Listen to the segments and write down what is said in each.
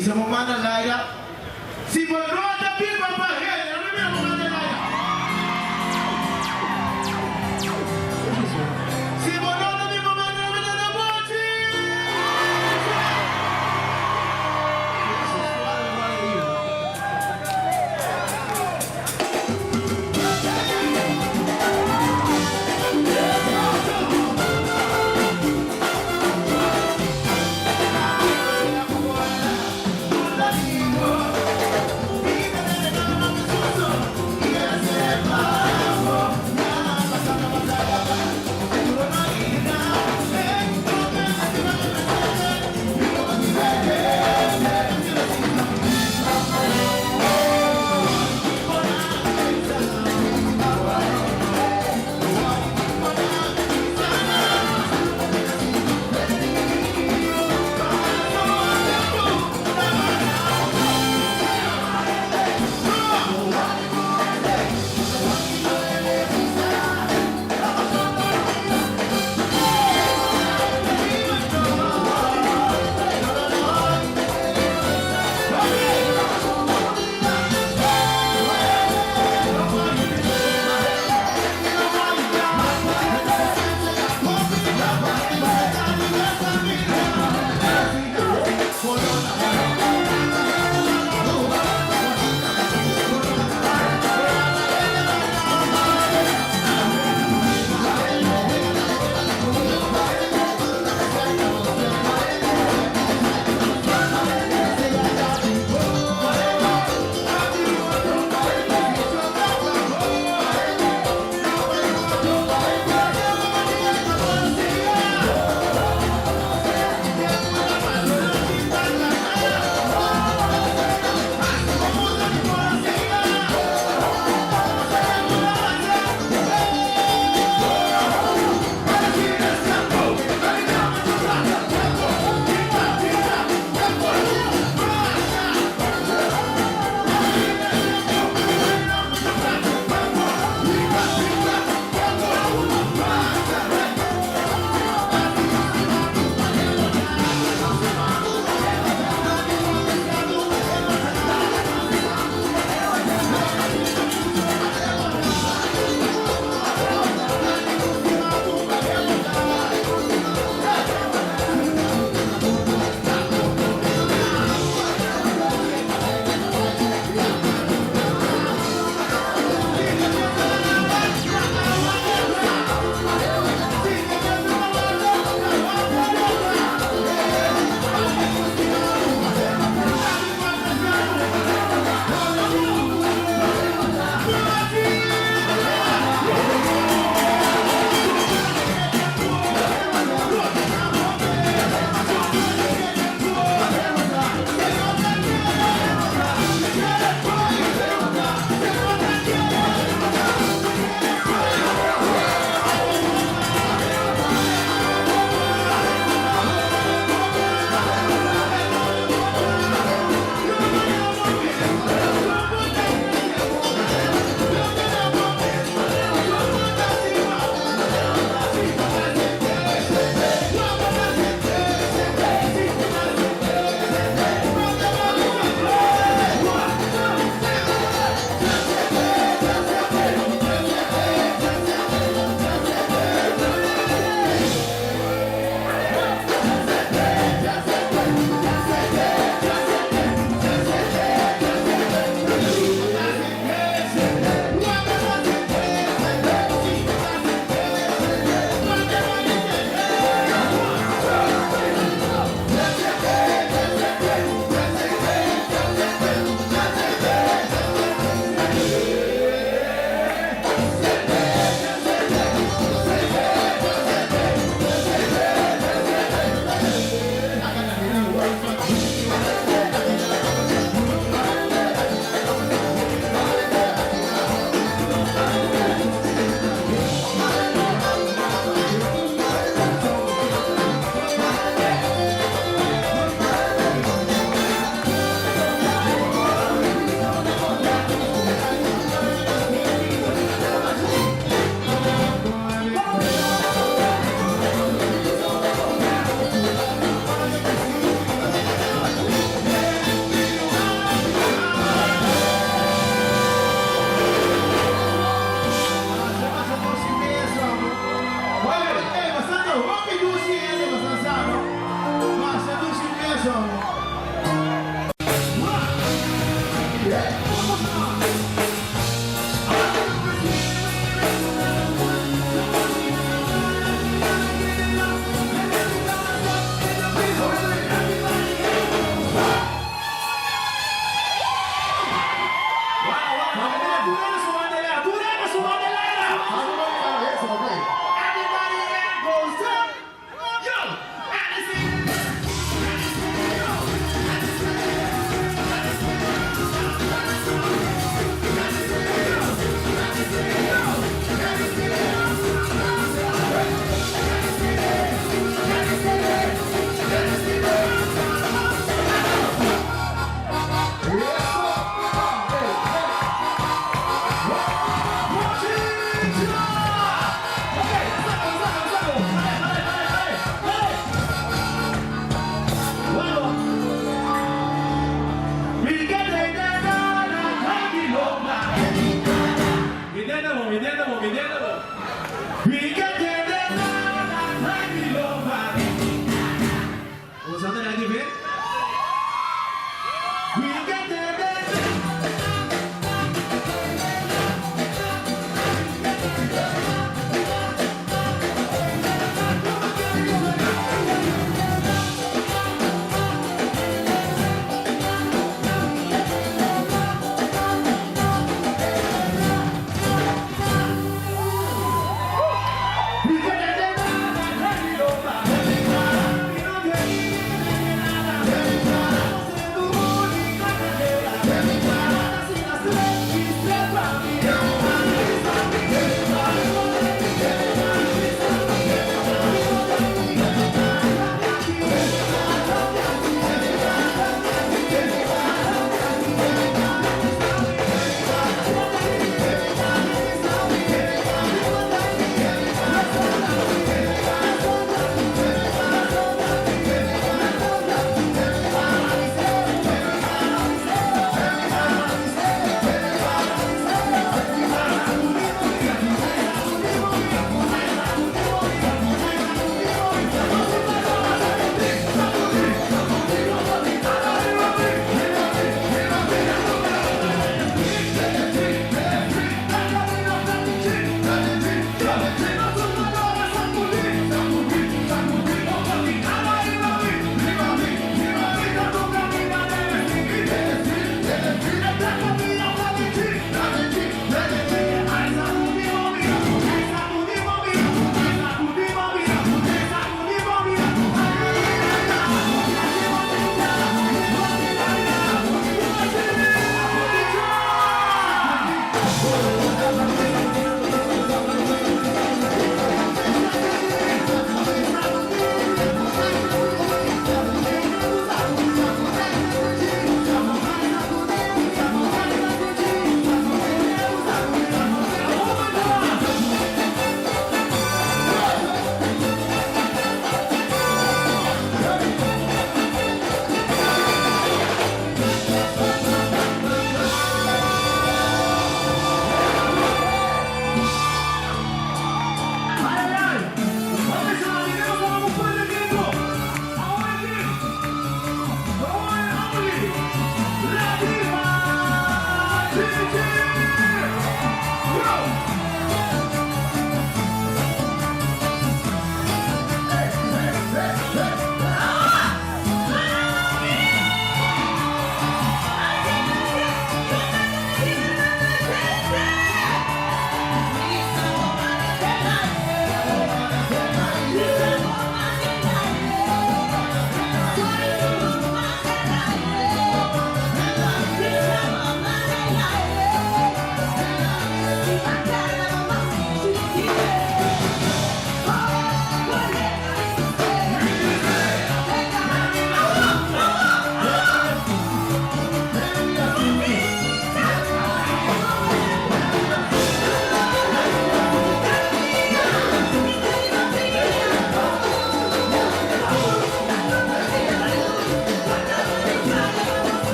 sa Manalaya. Si Maroda Biba Bahel. Ano na yung Manalaya? Si Maroda Biba Bahel na Bochi! Let's go!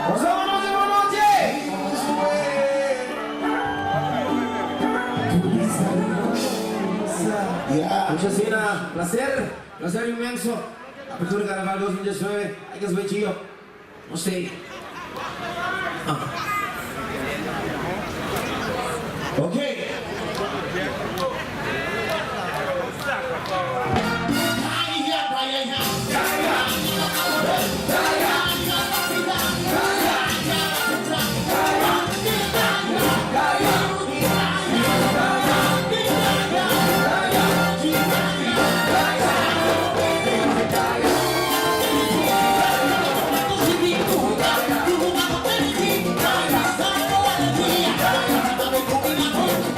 어서 오너지 오너지. Ya. Muchas gracias, placer inmenso. Apertura Carnaval 2019, hay que subir chido. No sé. Okay. Thank you.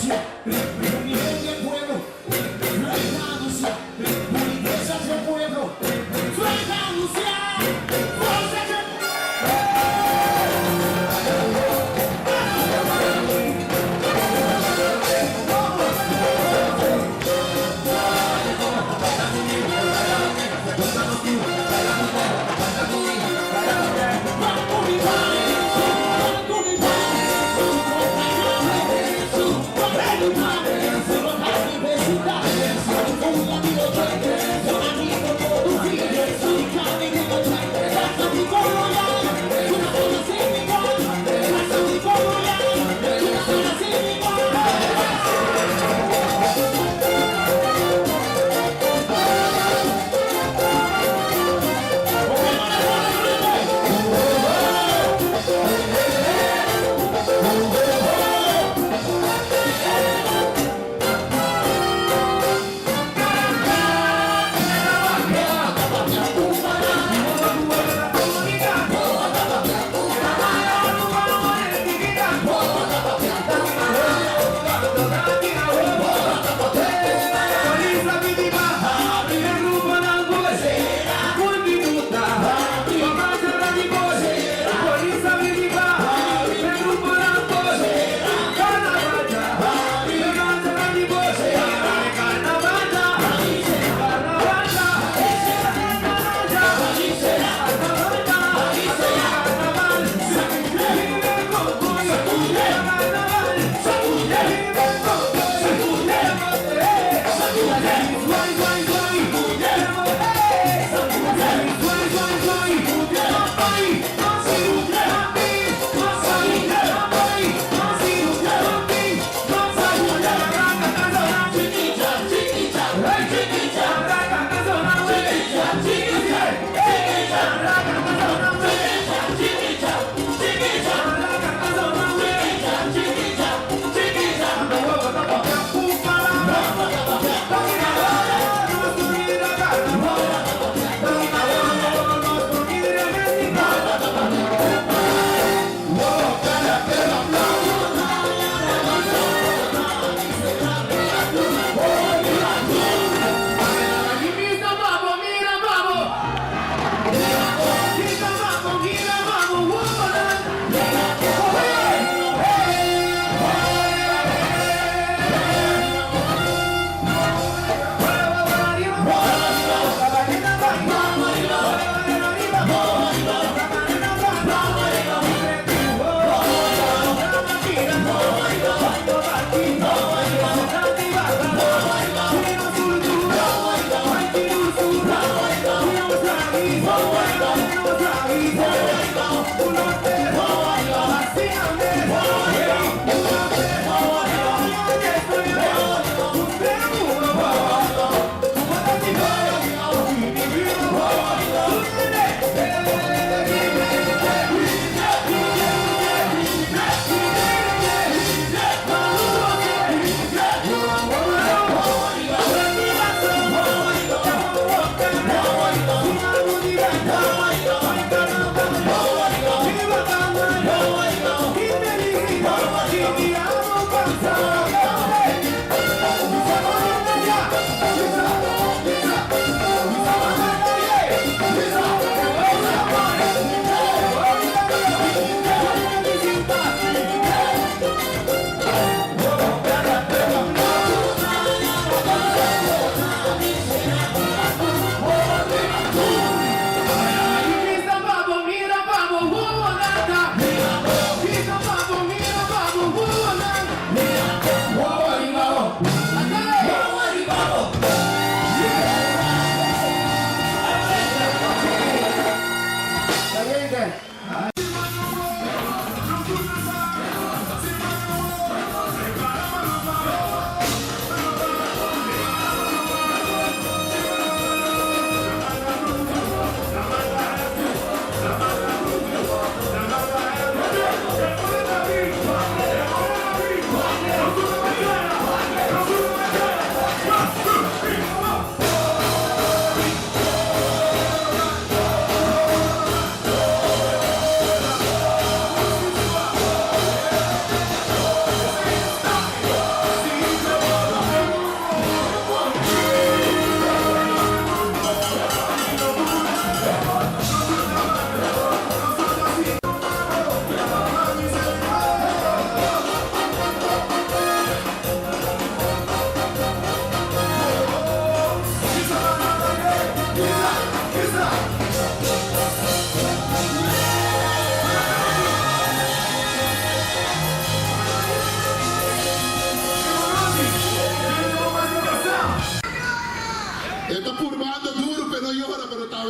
Rusia, unión del pueblo, suelta Rusia, pureza del pueblo, suelta Rusia, fuerza del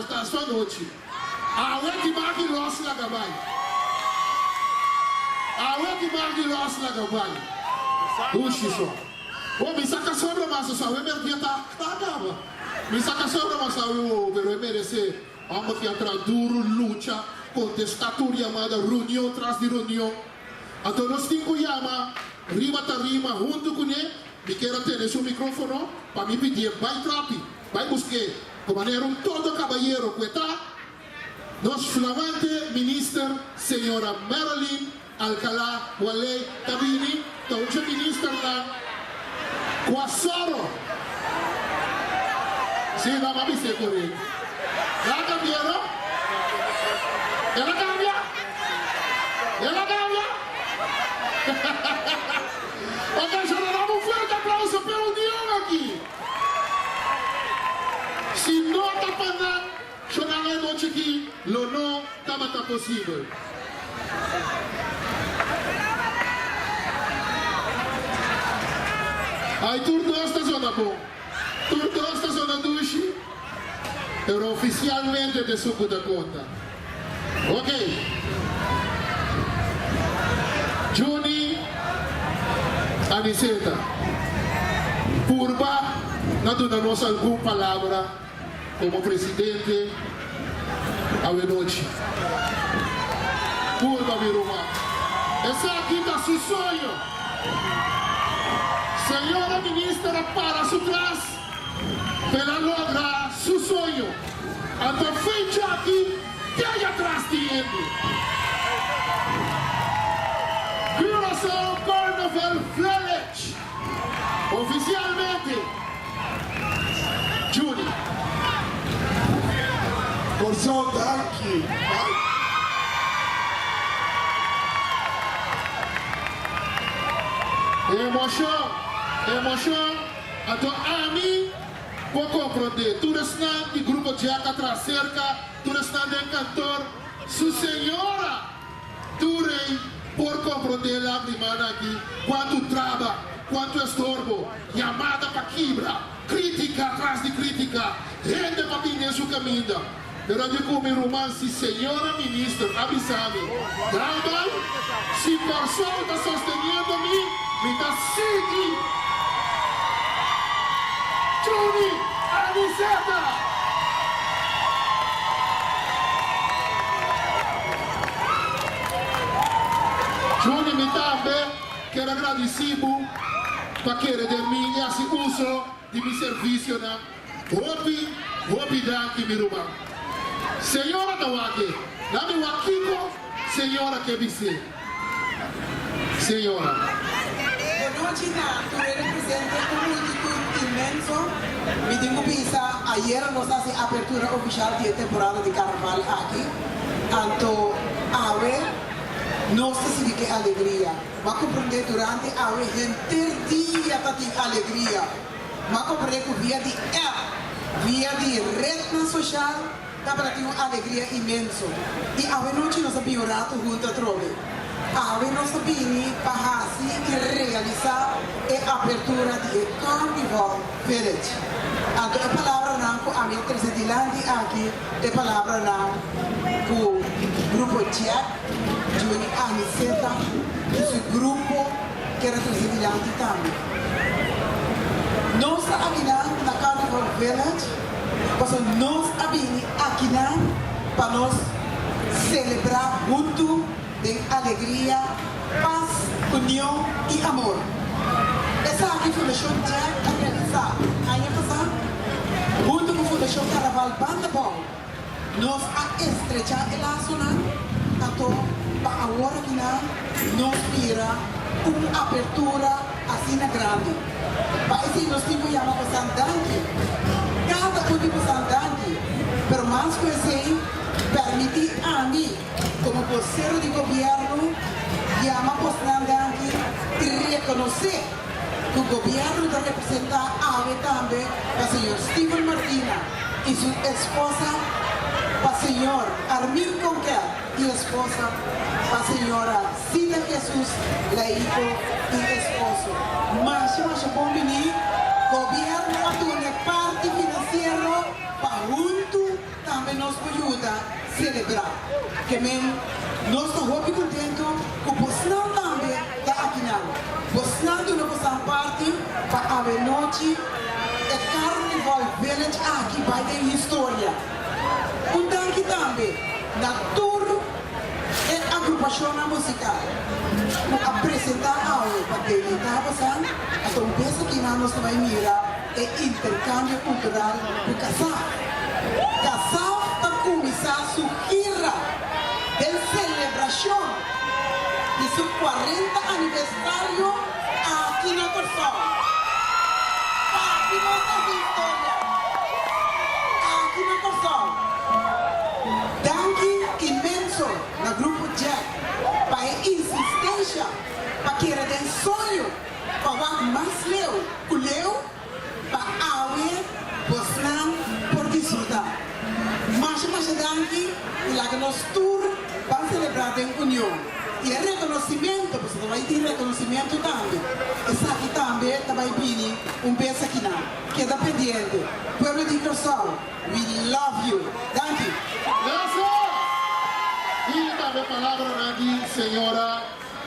está só noite. A que marque loss na gabai. A que marque loss na gabai. Puxa só. O me saca sobra massa só, o merdia tá acaba. Me saca sobra massa o pero merece. Vamos que entra duro luta, contestatura chamada reunião atrás de reunião. Então nós cinco chama, rima tá rima, junto com ele, me quero ter esse microfone para me pedir, vai trapi, vai buscar, como era todo caballeiro que está, nós flamante ministra, senhora Marilyn Alcalá Wale Tabini, então o ministro lá, Quasoro, sim, dá para me ser correto. Ela cambiaram? Ela cambia? Ela cambia? Ok, já dá um forte aplauso pela união aqui. Se não está para já não é noite aqui, não está possível. Aí tudo esta zona bom. Tudo esta zona duche. Era oficialmente de suco da conta. Ok. Juni Aniceta. Purba, não damos alguma palavra como presidente a noite. Purba, Viruma. Essa aqui está seu sonho. Senhora ministra, para su trás. Para lograr seu sonho. Então, frente aqui, tem atrás de ele. Curaçao Carnival Village. Oficialmente, Juni. Corsão daqui. Emoção. Então, a mim, vou compreender. Tudo está de grupo de atrás cerca, tudo está de cantor. Sua senhora, tudo por compreender a primana aqui, quanto trava, quanto estorbo, chamada para quebra, crítica atrás de crítica, rende para vir seu caminho. Pero eu digo meu romance, senhora ministra, avisame, trabalho, se por sol está sustentando-me, me dá seguindo. Juni Aniceta! Juni me também quero agradecer para querer de mim e esse uso de meu serviço na Hopi daqui meu irmão. Senhora da Wake, dá-me o Akiko, senhora que você. Senhora. Boa noite, tu representa uma multitud imenso. Me digo pensar, ayer nós fazemos a abertura oficial de temporada de carnaval aqui. Então, nós decidimos que alegria. Mas compreender durante a gente dia tem alegria. Mas compreender que via de app, via de rede social, para ter uma alegria imensa. E a noite nós sabemos orar junto a Trove. A nós sabemos para realizar a abertura de Carnival Village. Então, a palavra não com a minha presidente aqui, a palavra não com o grupo Jack, Juni Aniceta, esse grupo que era presidente também. Nós aqui na Carnival Village, nós aqui para nós celebrar junto de alegria, paz, união e amor. Essa aqui foi o show Jack a realizar. Aí passar, junto com o show Carnaval Banda Bom, nós a estrechar o laço, então, para agora que nós vira uma abertura assim na grande. Para isso nós temos que chamar para Sandante, cada um de Sandante, pero mais que assim, permitir a mim, como vocero de governo, chamar para Sandante e reconhecer que o governo deve representar a AVE também para o senhor Steven Martina e sua esposa, para o senhor Armin Conquer e esposa, para a senhora Cida Jesus Leico e esposo. Mas bom menino, governo atual parte financeiro para junto também nós estamos muito contentes com o Bosnão também está aqui não. Bosnão do nosso parte para a noite é Carnival Village aqui vai ter história. Daqui também na tour é agrupação musical. Apresentar algo para quem está passando, então pensa que nós também mira é intercâmbio cultural do casal. Casal está começando sua gira de celebração de seu 40 aniversário aqui na Corsão. Aqui nossa história. Aqui na Corsão. Danke imenso no grupo Jack para a insistência, para que era de sonho, para o mais leu, o leu, para a água, Bosnão, por desfrutar. Mas danke, e lá que nós tour vamos celebrar em união. E é reconhecimento, você vai ter reconhecimento também. Essa aqui também, também vini, peso aqui não. Queda pendiente. Pueblo de Corsão, we love you. Thank you. E também palavra aqui, senhora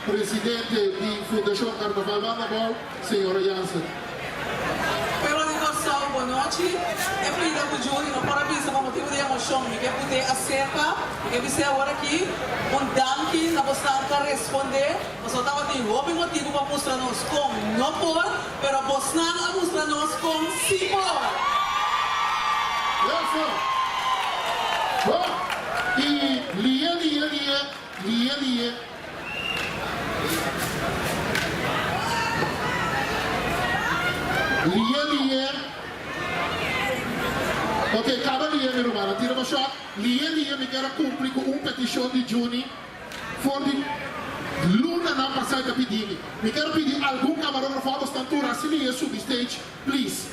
presidente da Fundação Carnaval Bandabol, senhora Jansen. Pueblo de Corsão, boa noite. É prida com o Júnior, parabéns para o motivo de emoção. Me quer poder acertar, me quer dizer agora aqui, danke, na Bosnã responder. Nós estava de roubo motivo para mostrar-nos como não por, mas Bosnã mostrar-nos como sim por. Bom, e lia. Ok, cada lia, meu irmão, tira uma shot. Lia, me quero cumprir com petição de Juni. For de Luna não passar a pedir. Me quero pedir algum camarógrafo a postantura, se lia sub stage, please.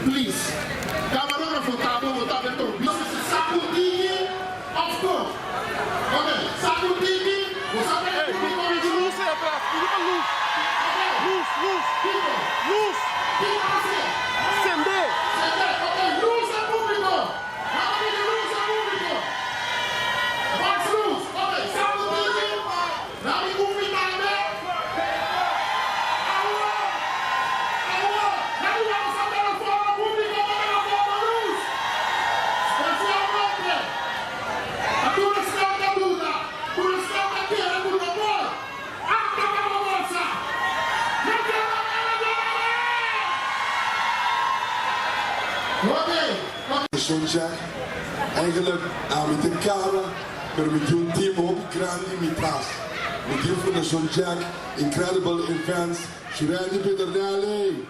Please. Camarógrafo, tá bom. Sacudir, of course. Ok, sacudir, você vai Pediu luz aí atrás, pediu pra luz. Luz. Acender. Ok, luz é público. Luz é público. Mais luz. Ok, sacudir. Não me convidar, né? Alô. Não vamos saber a forma pública, mas a forma luz. Especialmente. A tua escada dura. Tua escada queira por favor. Acaba a moça. Não quero Jack, eigenlijk met de camera, maar met een team op grande met trás. Met die Fundação Jack, incredible events, Shirley Pedernale.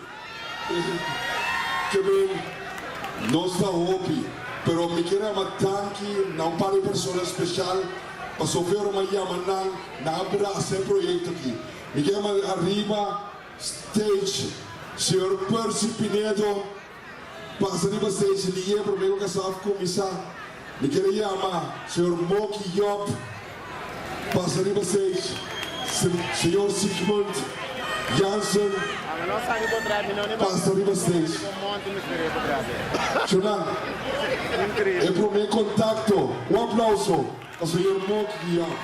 Que nós está hopi, pero me quero matar que não para pessoa especial, para sofrer uma yamanan na abraça projeto aqui. Me quero arriba stage, Senhor Percy Pinedo. Passa de vocês, ligue para o meu casal começar. Me queria chamar, Senhor Moki Job. Passa de vocês, Senhor Sigmund Jansen. Passa de vocês. Chonan, é para o meu contato. Um aplauso ao Senhor Moki Job.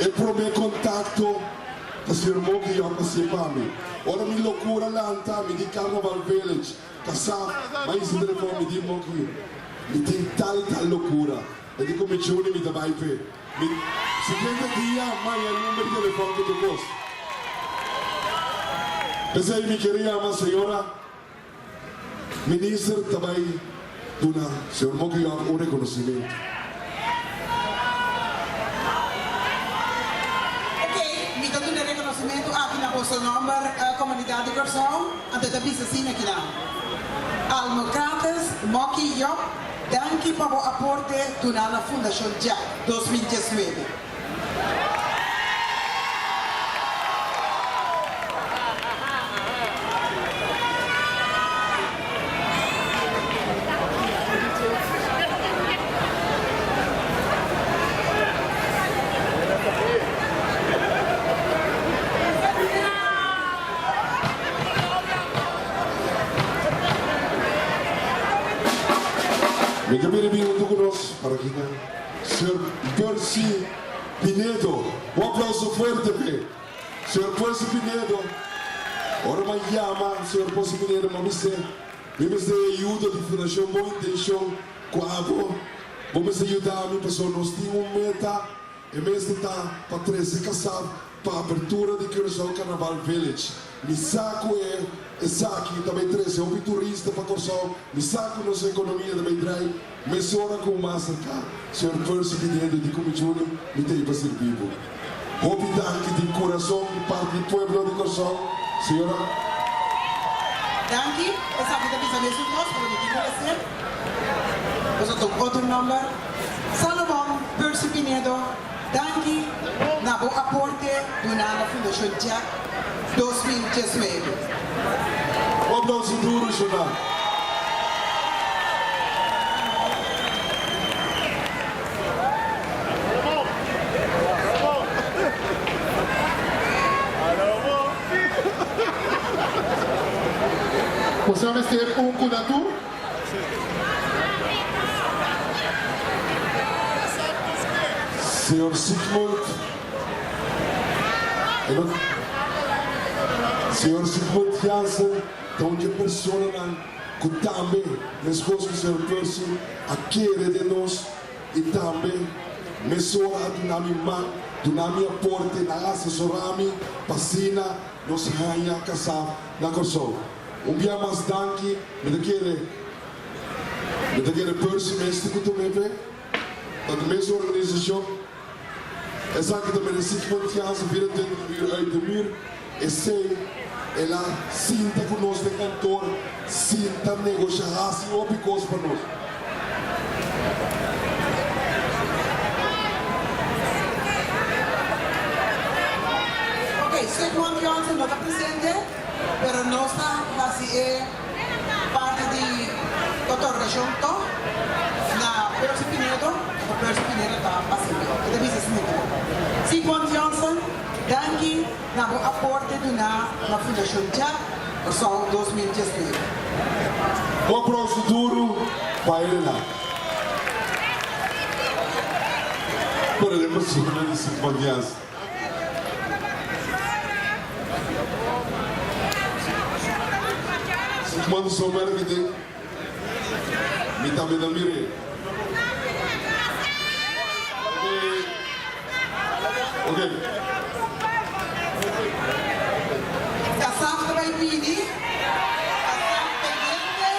É para o meu contato. Kasi mo kiyo kasi pami. Ora mi loucura lanta mi di Carnival Village. Kasa mai si telefone mi di mo kiyo. Mi di tal loucura. E di come Juni mi dabai pe. Mi si tenta dia mai il numero di telefono che tu costa. Pensei mi queria uma senhora ministro dabai tuna senhor mo kiyo un reconhecimento. Aqui na Bolsa Número, a comunidade de Corsão, até da pista assim aqui lá. Almocrates, Moki Job, danke para o aporte do na Fundação Jack 2019. Me cambié minuto con nos para que Sr. Percy Pinedo. Un aplauso fuerte, pe. Sr. Percy Pinedo. Ora me llama, Sr. Percy Pinedo, me dice ayuda de Fundação Boa Intenção, quando vamos ajudar a minha pessoa, nós temos meta, e mesmo está para 13 casar, para a abertura de Curaçao Carnaval Village. Mi saco é aqui também 13, um turista para Curaçao, mi saco nossa economia também traz, mesora com o Mastercard, Sr. Percy Pinedo de Comijuni, me tem para ser vivo. Hope dank de coração, de parte do povo de Curaçao, senhora. Danke, das habe ich ein bisschen lesen muss, aber ich will es nicht. Das ist ein otro number. Salomon Percy Pinedo, danke, na bo aporte do na Fundação Jack 2019. Um aplauso duro, Jonah. Possiamo ter um cuidado? Senhor Sigmund, Senhor Sigmund Jansen, onde a pessoa que também, nas coisas que o Senhor Percy quer de nós, e também, mesora do minha porta, na assessorami, passina, nos ganha casar na Curaçao. Dia mais danke, me quer Percy mestre que tu me vê, da mesma organização. É só que também se confiança vira dentro do muro, e sei, ela sinta conosco de cantor, sinta negociar assim ou picos para nós. Ok, Sigmund Jansen no está presente, pero no está así parte de otorgação na Percy Pinedo, o Percy Pinedo está passivo. Itu bisa sendiri. Sigmund Jansen, danke na bo aporte do na Fundação Jack Curaçao 2019. Um aplauso duro para ele lá. Por exemplo, se eu disse confiança. Quando sou melhor que tem, me também não mire. Ok. Kasaf também pedi, kasaf pendiente,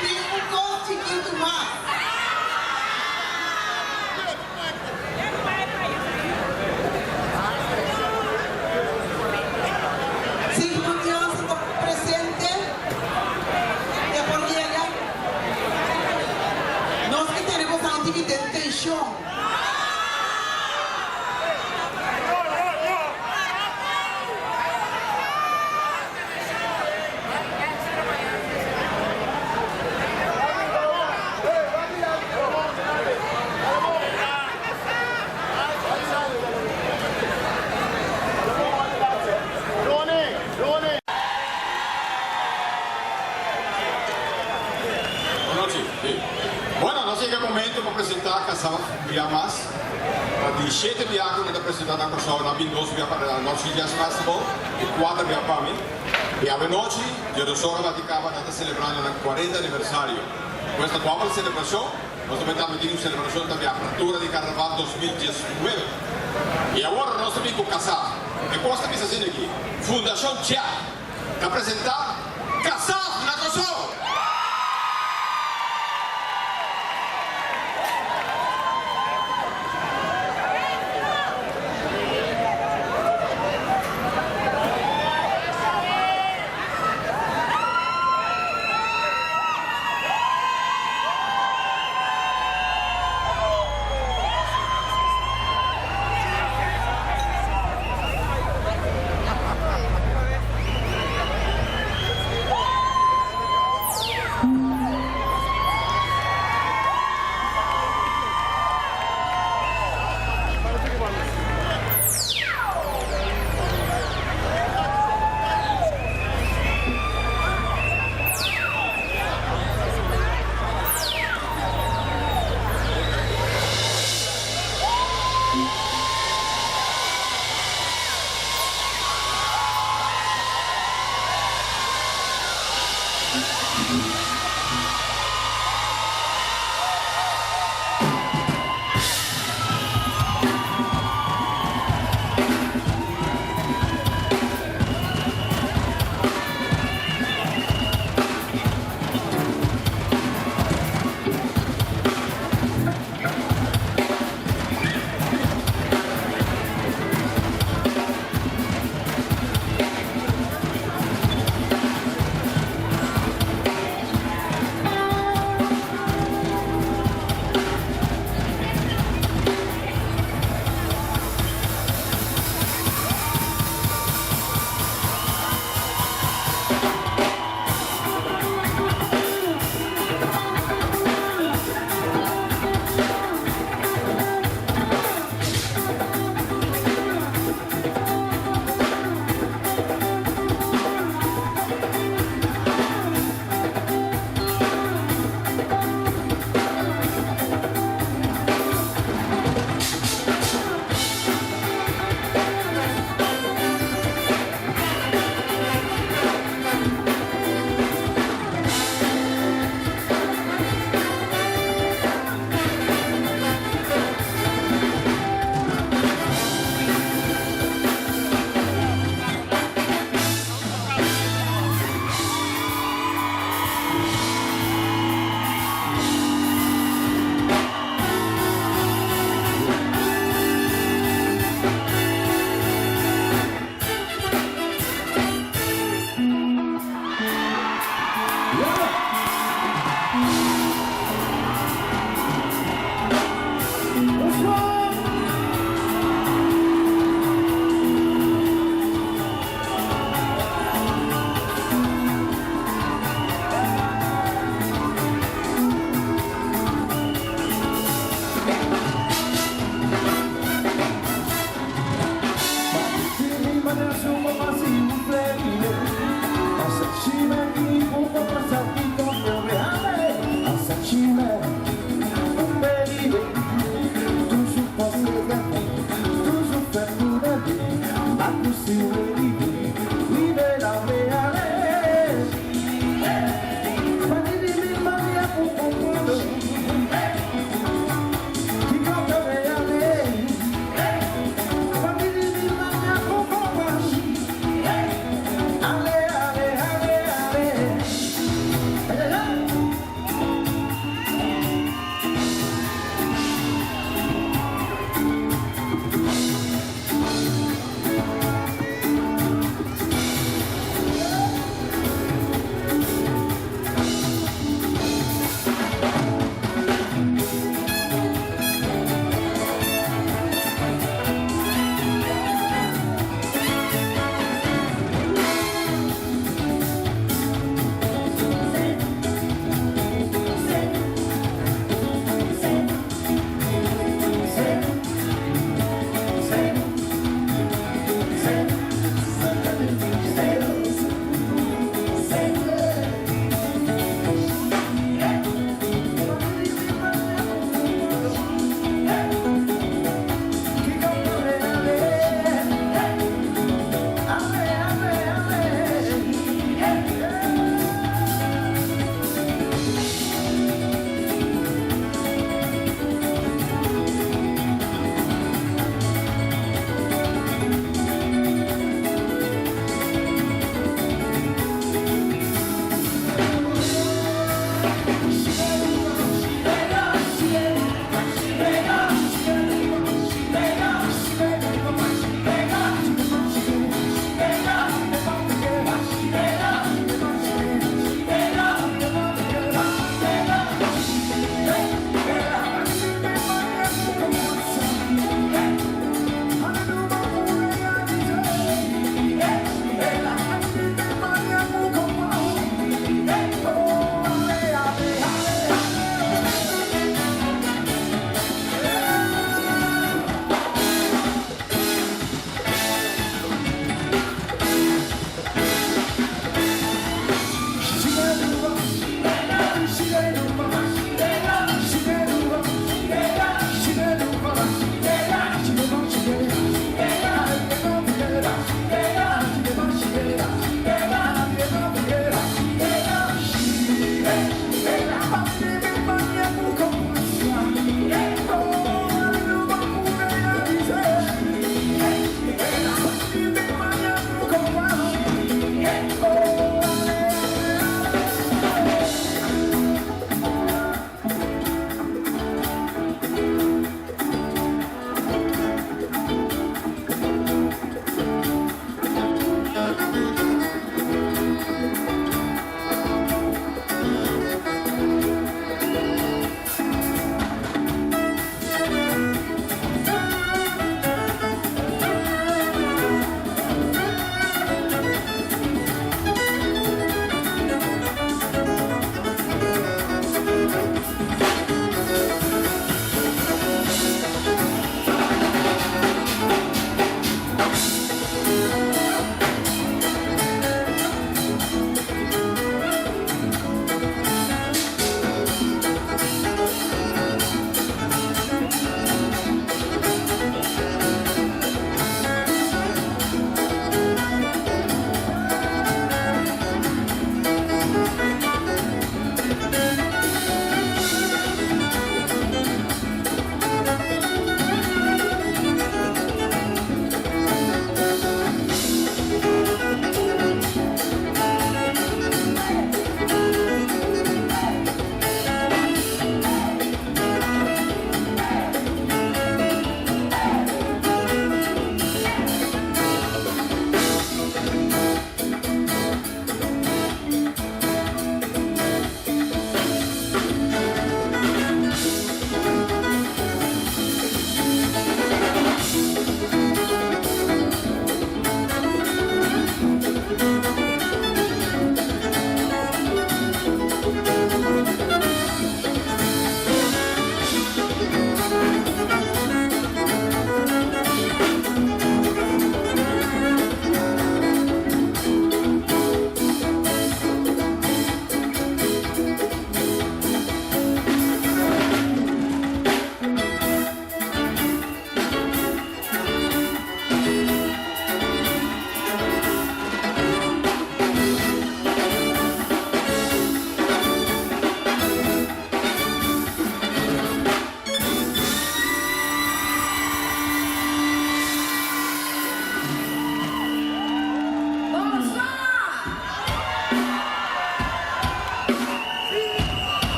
pingo chiquito mais. Sigmund Jansen está presente. Nós que temos a antividentação. Bueno, no sé en qué momento para presentar a Casaf ya más. De 7 días que está presentando a Curaçao, na 2 días para a noite Jazz Festival e 4 días para mim. E a noite, eu do Sora Vaticava está celebrando o 40 aniversário. Com esta nova celebração, nós também estamos tendo celebração também a abertura de Carnaval 2019. E agora nós também com Casaf. E como estamos fazendo aqui? Fundação Jack para apresentar Casaf na Curaçao.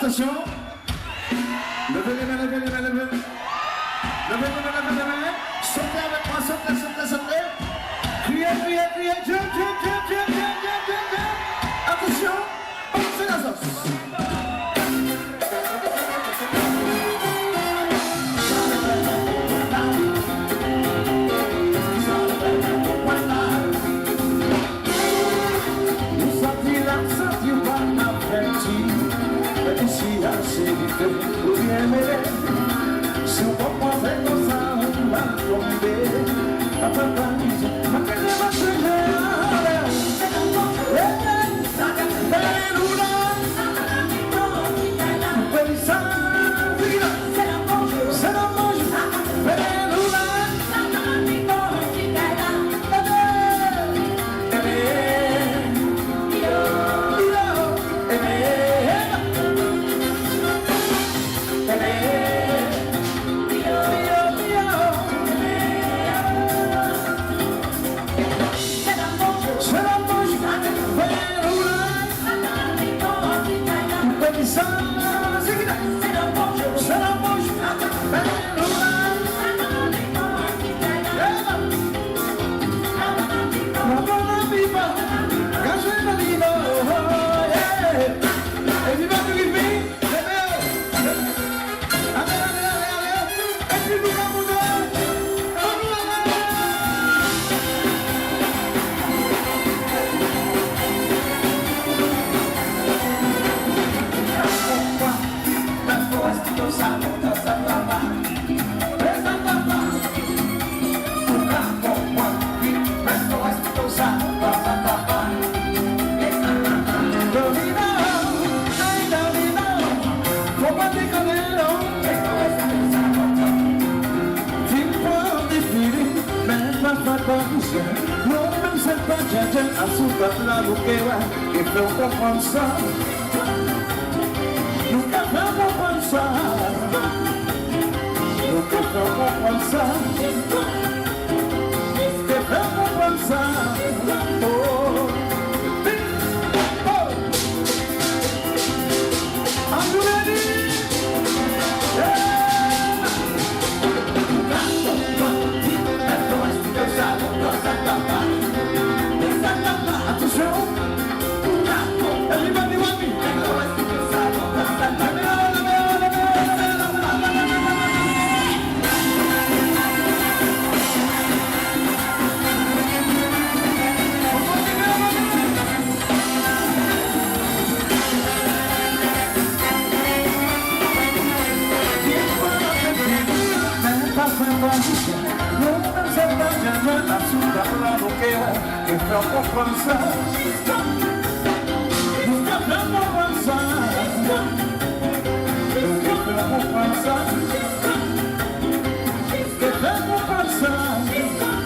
Attention. Levez les mains, levez les mains, levez. Levez les mains, levez les mains. Sautez avec moi, sautez, sautez, sautez. Criez, criez, criez. Jump, jump, jump, jump, jump, jump, jump, jump. Attention. Balancez la sauce. Se o copo vai gozar, vai comer. A fantasia, a querer vai chegar. Non, même c'est pas Dja à soupe la louquera et fait comprendre ça. Nous devons comprendre ça. Nous devons comprendre ça. Nous devons comprendre ça. Oh. Oh. I'm ready. Attention. Everybody want me. Non, c'est pas jamais la soupe à la boquera et faire comprendre ça. Nous devons comprendre ça. Nous devons comprendre ça. Nous devons comprendre ça.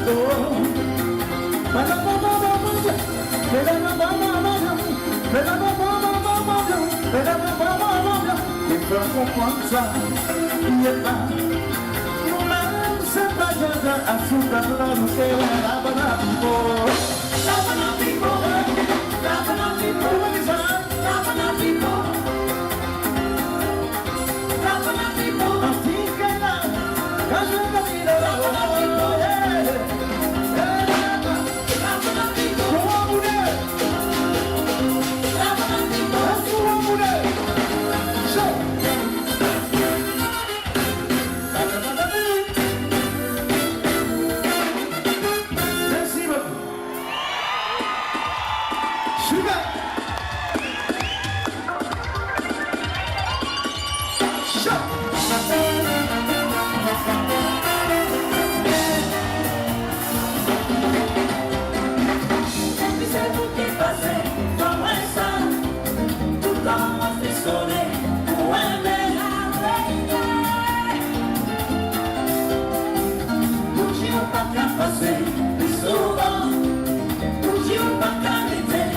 Oh. Et faire comprendre ça. Il n'y a pas. C'est pas Dja à soupe la louquera, la banana people. La banana people. La banana people. La banana people. La banana people. Antigena, Cajuna Vida. La banana people. La banana people. Como a mulher. La banana people. A sua mulher. Show. Fazer, souvent, o dia para cá me ver,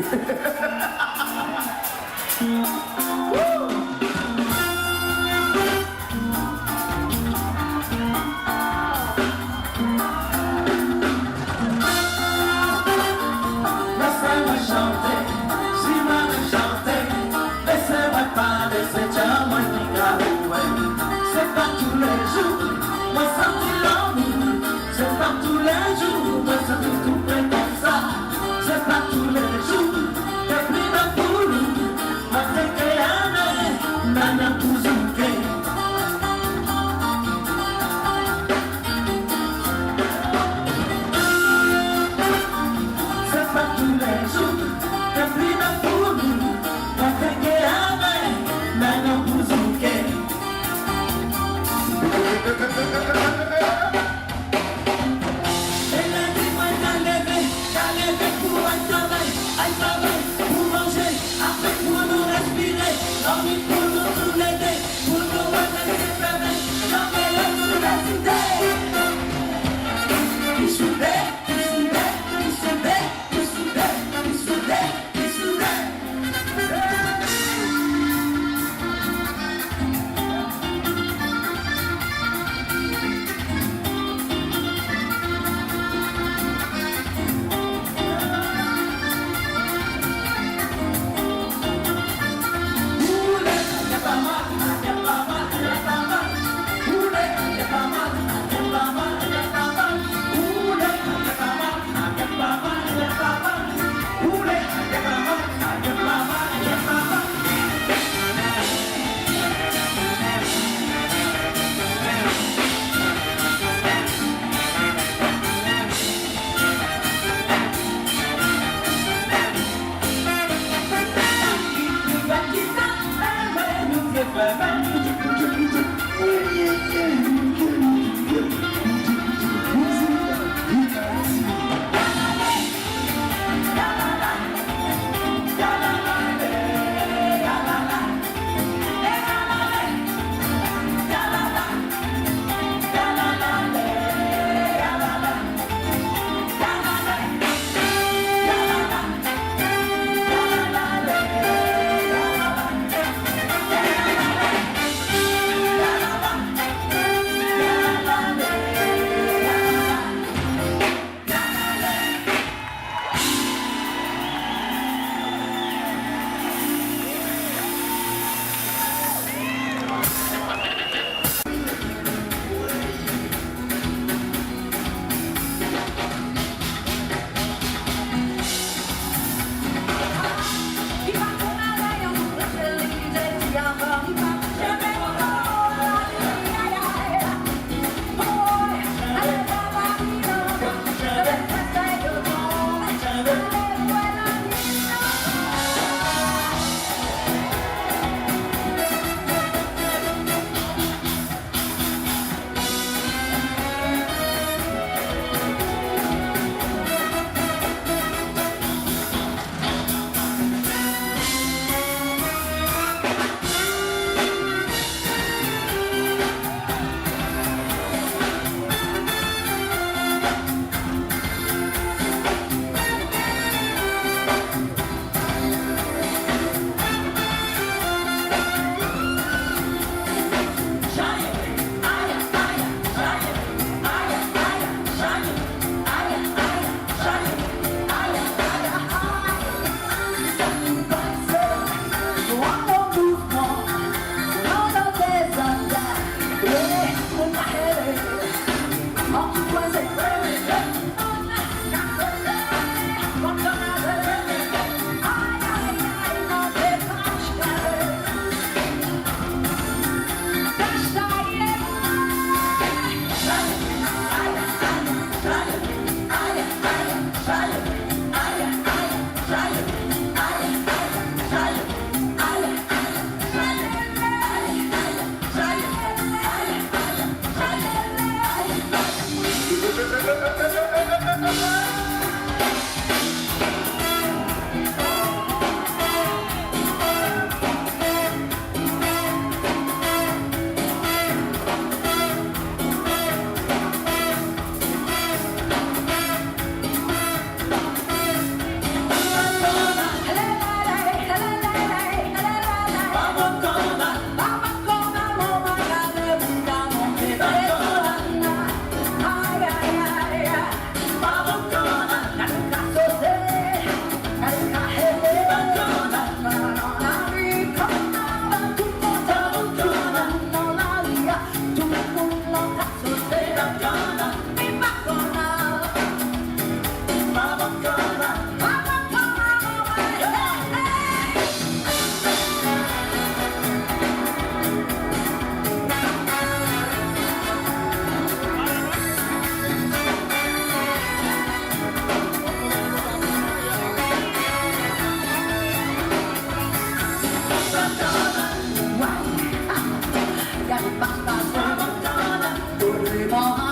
Laissez-moi chanter, si moi me chanter, laissez-moi parler, c'est déjà moi qui gagne. C'est pas tous les jours, moi sentir l'amour, c'est pas tous les jours, moi sentir coupé comme ça, c'est pas tous les jours, t'es pris d'un boulot, moi c'est que y'année, n'a pour zouker. C'est pas tous les jours, t'es pris d'un boulot, moi c'est que y'année, n'a pour zouker. Elle a dit moi j'allais Aha.